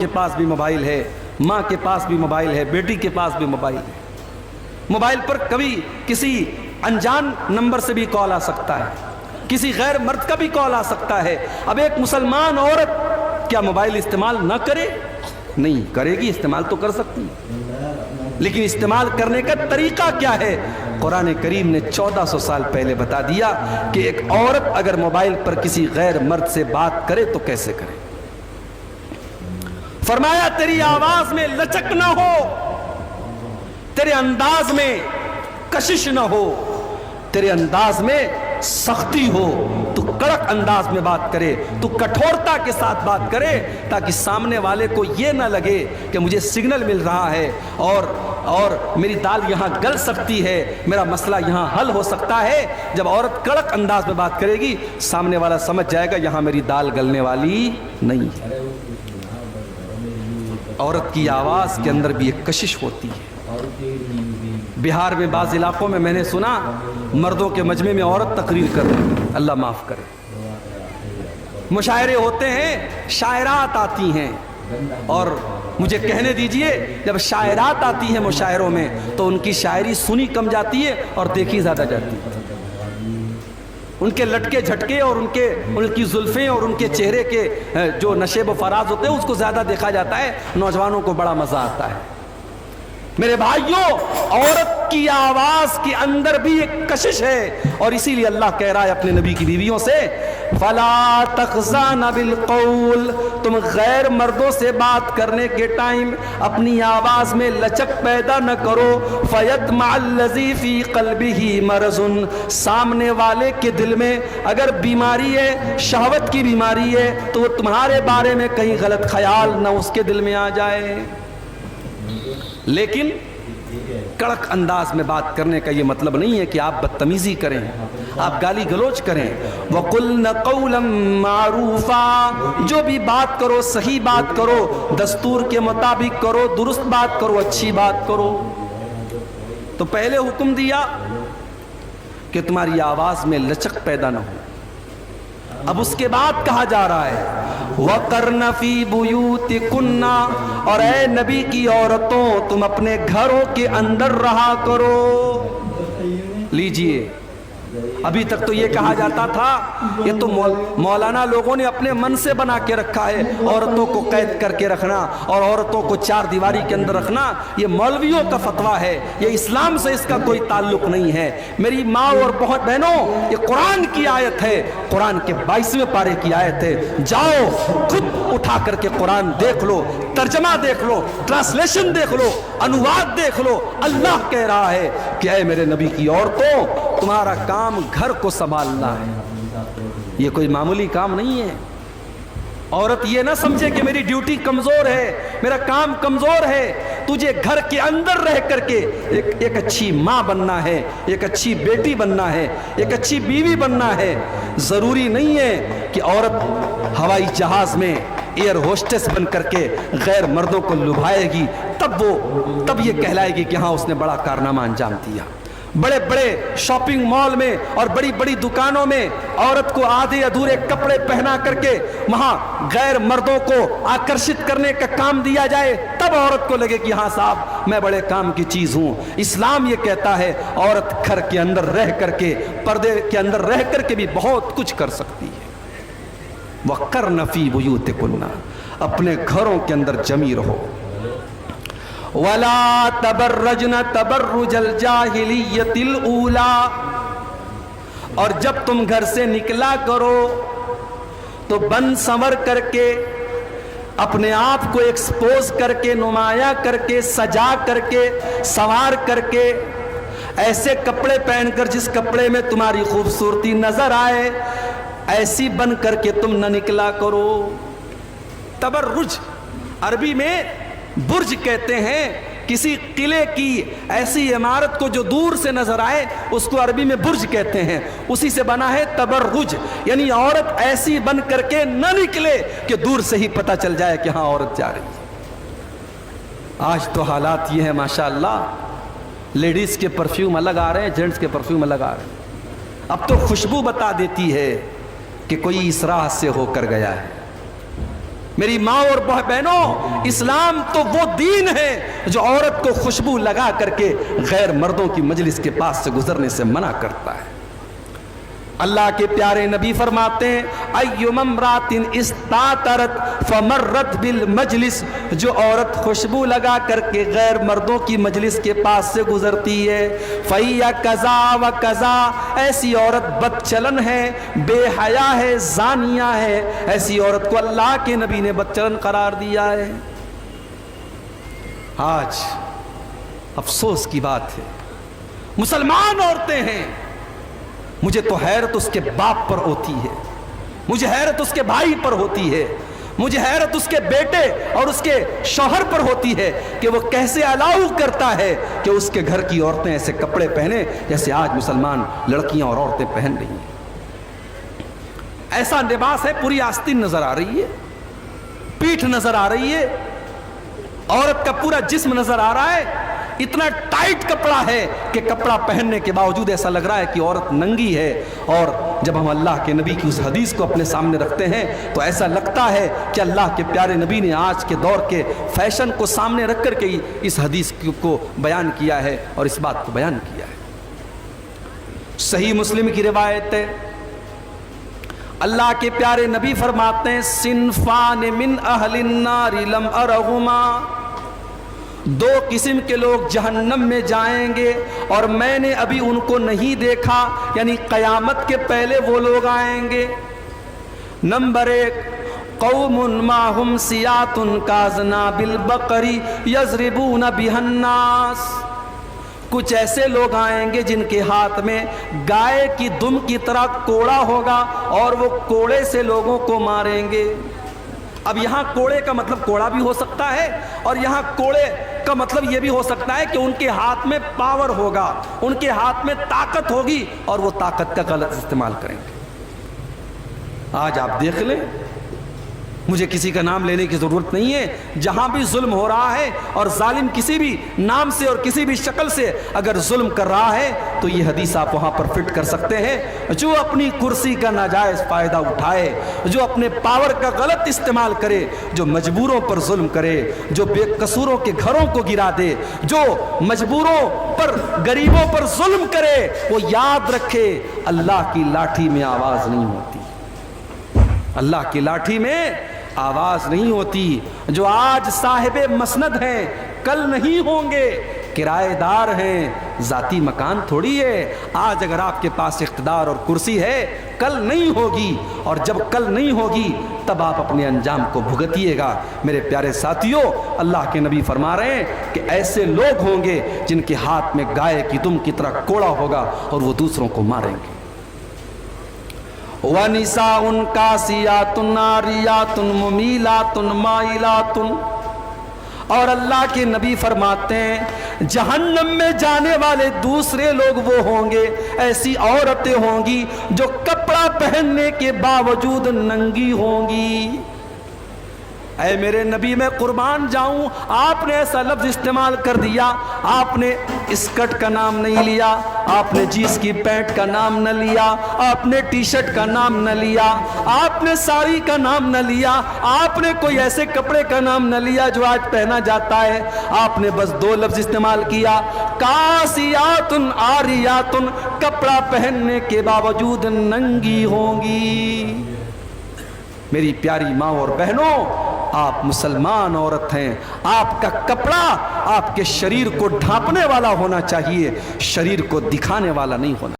کے پاس بھی موبائل ہے، ماں کے پاس بھی موبائل ہے، بیٹی کے پاس بھی موبائل ہے۔ موبائل پر کبھی کسی انجان نمبر سے بھی کال آ سکتا ہے، کسی غیر مرد کا بھی کال آ سکتا ہے۔ اب ایک مسلمان عورت کیا موبائل استعمال نہ کرے؟ نہیں کرے گی، استعمال تو کر سکتی، لیکن استعمال کرنے کا طریقہ کیا ہے؟ قرآن کریم نے 1400 سال پہلے بتا دیا کہ ایک عورت اگر موبائل پر کسی غیر مرد سے بات کرے تو کیسے کرے۔ فرمایا تیری آواز میں لچک نہ ہو، تیرے انداز میں کشش نہ ہو، تیرے انداز میں سختی ہو، تو کڑک انداز میں بات کرے، تو کٹھورتا کے ساتھ بات کرے، تاکہ سامنے والے کو یہ نہ لگے کہ مجھے سگنل مل رہا ہے اور میری دال یہاں گل سکتی ہے، میرا مسئلہ یہاں حل ہو سکتا ہے۔ جب عورت کڑک انداز میں بات کرے گی، سامنے والا سمجھ جائے گا یہاں میری دال گلنے والی نہیں ہے۔ عورت کی آواز کے اندر بھی ایک کشش ہوتی ہے۔ بہار میں بعض علاقوں میں نے سنا مردوں کے مجمع میں عورت تقریر کر رہی ہے، اللہ معاف کرے۔ مشاعرے ہوتے ہیں، شاعرات آتی ہیں، اور مجھے کہنے دیجئے جب شاعرات آتی ہیں مشاعروں میں تو ان کی شاعری سنی کم جاتی ہے اور دیکھی زیادہ جاتی ہے۔ ان کے لٹکے جھٹکے اور ان کی زلفیں اور ان کے چہرے کے جو نشیب و فراز ہوتے ہیں اس کو زیادہ دیکھا جاتا ہے، نوجوانوں کو بڑا مزہ آتا ہے۔ میرے بھائیوں، عورت کی آواز کے اندر بھی ایک کشش ہے، اور اسی لیے اللہ کہہ رہا ہے اپنے نبی کی بیویوں سے فَلَا تَخْضَعْنَ بِالْقَوْلِ، تم غیر مردوں سے بات کرنے کے ٹائم اپنی آواز میں لچک پیدا نہ کرو، فَيَطْمَعَ الَّذِي فِي قَلْبِهِ مَرَضٌ، سامنے والے کے دل میں اگر بیماری ہے، شہوت کی بیماری ہے، تو وہ تمہارے بارے میں کہیں غلط خیال نہ اس کے دل میں آ جائے۔ لیکن کڑک انداز میں بات کرنے کا یہ مطلب نہیں ہے کہ آپ بدتمیزی کریں، آپ گالی گلوچ کریں۔ وَقُلْنَ قَوْلًا مَعْرُوفًا، جو بھی بات کرو صحیح بات کرو، دستور کے مطابق کرو، درست بات کرو، اچھی بات کرو۔ تو پہلے حکم دیا کہ تمہاری آواز میں لچک پیدا نہ ہو، اب اس کے بعد کہا جا رہا ہے وَقَرْنَ فِي بُيُوتِكُنَّ، اور اے نبی کی عورتوں تم اپنے گھروں کے اندر رہا کرو۔ لیجئے، ابھی تک تو یہ کہا جاتا تھا، یہ تو مولانا لوگوں نے اپنے من سے بنا کے رکھا ہے، عورتوں کو قید کر کے رکھنا اور عورتوں کو چار دیواری کے اندر رکھنا یہ مولویوں کا فتویٰ ہے، یہ اسلام سے اس کا کوئی تعلق نہیں ہے۔ میری ماں اور بہت بہنوں، یہ قرآن کی آیت ہے، قرآن کے 22ویں پارے کی آیت ہے۔ جاؤ خود اٹھا کر کے قرآن دیکھ لو، ترجمہ دیکھ لو، ٹرانسلیشن دیکھ لو، انواد دیکھ لو۔ اللہ کہہ رہا ہے کہ اے میرے نبی کی عورتوں تمہارا کام گھر کو سنبھالنا ہے، یہ کوئی معمولی کام نہیں ہے۔ عورت یہ نہ سمجھے کہ میری ڈیوٹی کمزور ہے، میرا کام کمزور ہے۔ تجھے گھر کے اندر رہ کر کے ایک اچھی ماں بننا ہے، ایک اچھی بیٹی بننا ہے، ایک اچھی بیوی بننا ہے۔ ضروری نہیں ہے کہ عورت ہوائی جہاز میں ایئر ہوسٹس بن کر کے غیر مردوں کو لبھائے گی تب یہ کہلائے گی کہ ہاں اس نے بڑا کارنامہ انجام دیا۔ بڑے بڑے شاپنگ مال میں اور بڑی بڑی دکانوں میں عورت کو آدھے ادھورے کپڑے پہنا کر کے وہاں غیر مردوں کو آکرشت کرنے کا کام دیا جائے، تب عورت کو لگے کہ ہاں صاحب میں بڑے کام کی چیز ہوں۔ اسلام یہ کہتا ہے عورت گھر کے اندر رہ کر کے، پردے کے اندر رہ کر کے بھی بہت کچھ کر سکتی ہے۔ وَقَرْنَ فِي بُيُوتِكُنَّ، اپنے گھروں کے اندر جمی رہو۔ وَلَا تَبَرَّجْنَ تَبَرُّجَ الْجَاهِلِيَّةِ الْأُولَى، اور جب تم گھر سے نکلا کرو تو بن سنور کر کے، اپنے آپ کو ایکسپوز کر کے، نمایاں کر کے، سجا کر کے، سنوار کر کے، ایسے کپڑے پہن کر جس کپڑے میں تمہاری خوبصورتی نظر آئے، ایسی بن کر کے تم نہ نکلا کرو۔ تبرج عربی میں برج کہتے ہیں، کسی قلعے کی ایسی عمارت کو جو دور سے نظر آئے اس کو عربی میں برج کہتے ہیں، اسی سے بنا ہے تبرج، یعنی عورت ایسی بن کر کے نہ نکلے کہ دور سے ہی پتہ چل جائے کہ ہاں عورت جا رہی ہے۔ آج تو حالات یہ ہیں ماشاءاللہ، لیڈیز کے پرفیوم الگ آ رہے ہیں، جینٹس کے پرفیوم الگ آ رہے ہیں۔ اب تو خوشبو بتا دیتی ہے کہ کوئی اس راہ سے ہو کر گیا ہے۔ میری ماں اور بہنوں، اسلام تو وہ دین ہے جو عورت کو خوشبو لگا کر کے غیر مردوں کی مجلس کے پاس سے گزرنے سے منع کرتا ہے۔ اللہ کے پیارے نبی فرماتے ہیں اَيُّمَ امْرَأَةٍ اسْتَعْطَرَتْ فَمَرَّتْ بِالْمَجْلِسِ، جو عورت خوشبو لگا کر کے غیر مردوں کی مجلس کے پاس سے گزرتی ہے، فَهِيَ كَذَا وَكَذَا، ایسی عورت بد چلن ہے، بے حیا ہے، زانیہ ہے، ایسی عورت کو اللہ کے نبی نے بد چلن قرار دیا ہے۔ آج افسوس کی بات ہے، مسلمان عورتیں ہیں، مجھے تو حیرت اس کے باپ پر ہوتی ہے، مجھے حیرت اس کے بھائی پر ہوتی ہے، مجھے حیرت اس کے بیٹے اور اس کے شوہر پر ہوتی ہے کہ وہ کیسے الاؤ کرتا ہے کہ اس کے گھر کی عورتیں ایسے کپڑے پہنے جیسے آج مسلمان لڑکیاں اور عورتیں پہن رہی ہیں۔ ایسا لباس ہے، پوری آستین نظر آ رہی ہے، پیٹھ نظر آ رہی ہے، عورت کا پورا جسم نظر آ رہا ہے، اتنا ٹائٹ کپڑا ہے کہ کپڑا پہننے کے باوجود ایسا لگ رہا ہے کہ عورت ننگی ہے۔ اور جب ہم اللہ کے نبی کی اس حدیث کو اپنے سامنے رکھتے ہیں تو ایسا لگتا ہے کہ اللہ کے پیارے نبی نے آج کے دور کے فیشن کو سامنے رکھ کر کے اس حدیث کو بیان کیا ہے اور اس بات کو بیان کیا ہے۔ صحیح مسلم کی روایت ہے، اللہ کے پیارے نبی فرماتے ہیں صنفان من اہل النار لم ارہما، دو قسم کے لوگ جہنم میں جائیں گے اور میں نے ابھی ان کو نہیں دیکھا، یعنی قیامت کے پہلے وہ لوگ آئیں گے۔ نمبر 1، قوم ماہم سیات کاذناب البقر یضربون بها الناس، کچھ ایسے لوگ آئیں گے جن کے ہاتھ میں گائے کی دم کی طرح کوڑا ہوگا اور وہ کوڑے سے لوگوں کو ماریں گے۔ اب یہاں کوڑے کا مطلب کوڑا بھی ہو سکتا ہے اور یہاں کوڑے کا مطلب یہ بھی ہو سکتا ہے کہ ان کے ہاتھ میں پاور ہوگا، ان کے ہاتھ میں طاقت ہوگی اور وہ طاقت کا غلط استعمال کریں گے۔ آج آپ دیکھ لیں، مجھے کسی کا نام لینے کی ضرورت نہیں ہے، جہاں بھی ظلم ہو رہا ہے اور ظالم کسی بھی نام سے اور کسی بھی شکل سے اگر ظلم کر رہا ہے تو یہ حدیث آپ وہاں پر فٹ کر سکتے ہیں۔ جو اپنی کرسی کا ناجائز فائدہ اٹھائے، جو اپنے پاور کا غلط استعمال کرے، جو مجبوروں پر ظلم کرے، جو بے قصوروں کے گھروں کو گرا دے، جو مجبوروں پر غریبوں پر ظلم کرے، وہ یاد رکھے اللہ کی لاٹھی میں آواز نہیں ہوتی، اللہ کی لاٹھی میں آواز نہیں ہوتی۔ جو آج صاحب مسند ہیں کل نہیں ہوں گے، کرایہ دار ہیں، ذاتی مکان تھوڑی ہے۔ آج اگر آپ کے پاس اقتدار اور کرسی ہے، کل نہیں ہوگی، اور جب کل نہیں ہوگی تب آپ اپنے انجام کو بھگتیے گا۔ میرے پیارے ساتھیوں، اللہ کے نبی فرما رہے ہیں کہ ایسے لوگ ہوں گے جن کے ہاتھ میں گائے کی دم کی طرح کوڑا ہوگا اور وہ دوسروں کو ماریں گے۔ وَنِسَاءٌ كَاسِيَاتٌ عَارِيَاتٌ مُمِيلَاتٌ مَائِلَاتٌ، اور اللہ کے نبی فرماتے ہیں جہنم میں جانے والے دوسرے لوگ وہ ہوں گے، ایسی عورتیں ہوں گی جو کپڑا پہننے کے باوجود ننگی ہوں گی۔ اے میرے نبی، میں قربان جاؤں، آپ نے ایسا لفظ استعمال کر دیا، آپ نے اسکرٹ کا نام نہیں لیا، آپ نے جینس کی پینٹ کا نام نہ لیا، آپ نے ٹی شرٹ کا نام نہ لیا، آپ نے ساڑی کا نام نہ لیا، آپ نے کوئی ایسے کپڑے کا نام نہ لیا جو آج پہنا جاتا ہے۔ آپ نے بس دو لفظ استعمال کیا، کاسیات عاریات، کپڑا پہننے کے باوجود ننگی ہوں گی۔ میری پیاری ماں اور بہنوں، آپ مسلمان عورت ہیں، آپ کا کپڑا آپ کے شریر کو ڈھانپنے والا ہونا چاہیے، شریر کو دکھانے والا نہیں ہونا۔